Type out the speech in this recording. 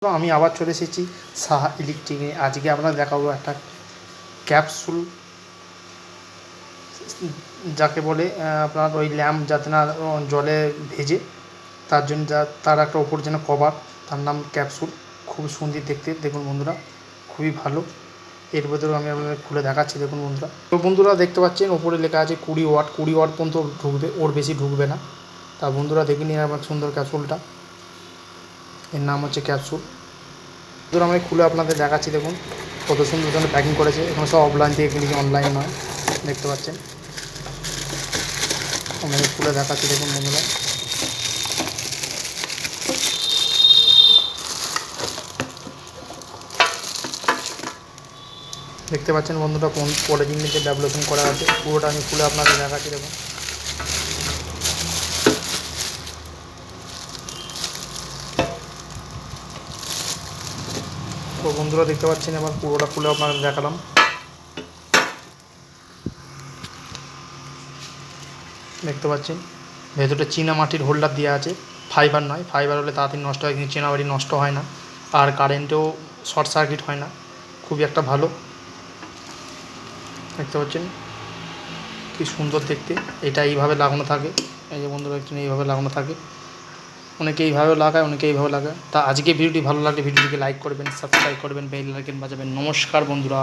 তো আমি আবার চলে এসেছি সাহা ইলেকট্রিকে। আজকে আপনাদের দেখাবো একটা ক্যাপসুল, যাকে বলে আপনার ওই ল্যাম্প যাতে না জলে ভেজে, তার জন্য তার একটা ওপর যেন কভার, তার নাম ক্যাপসুল। খুব সুন্দর দেখতে, দেখুন বন্ধুরা, খুবই ভালো। এর ভেতরে আমি আপনাদের খুলে দেখাচ্ছি, দেখুন বন্ধুরা। তো বন্ধুরা দেখতে পাচ্ছেন ওপরে লেখা আছে 20 ওয়াট। 20 ওয়াট পর্যন্ত ঢুকবে, ওর বেশি ঢুকবে না। তা বন্ধুরা দেখে নিন আমার সুন্দর ক্যাপসুলটা। এর নাম হচ্ছে ক্যাপসুল। ধরুন আমি খুলে আপনাদের দেখাচ্ছি, দেখুন কত সুন্দর জন্য প্যাকিং করেছে। এখন সব অফলাইন থেকে কিনেছি, অনলাইন নয়, দেখতে পাচ্ছেন। আমি খুলে দেখাচ্ছি, দেখুন বন্ধুরা। দেখতে পাচ্ছেন বন্ধুরা কোন পলিথিন নিচে ডেভেলপমেন্ট করা আছে, পুরোটা আমি খুলে আপনাদের দেখাচ্ছি, দেখুন। তো বন্ধুরা দেখতে পাচ্ছেন, এবার পুরোটা খুলে আপনাদের দেখালাম। দেখতে পাচ্ছেন ভেতরটা চীনা মাটির হোল্ডার দেওয়া আছে, ফাইবার নয়। ফাইবার হলে তাড়াতাড়ি নষ্ট হয়, কিন্তু চীনা মাটি নষ্ট হয় না, আর কারেন্টেও শর্ট সার্কিট হয় না। খুবই একটা ভালো, দেখতে পাচ্ছেন কি সুন্দর দেখতে। এটা এইভাবে লাগানো থাকে, এই যে বন্ধুরা দেখছেন এইভাবে লাগানো থাকে। অনেকে এইভাবেও লাগায়, অনেকে এইভাবে লাগায়। তা আজকে ভিডিওটি ভালো লাগলে ভিডিওটিকে লাইক করবেন, সাবস্ক্রাইব করবেন, বেল আইকন বাজাবেন। নমস্কার বন্ধুরা।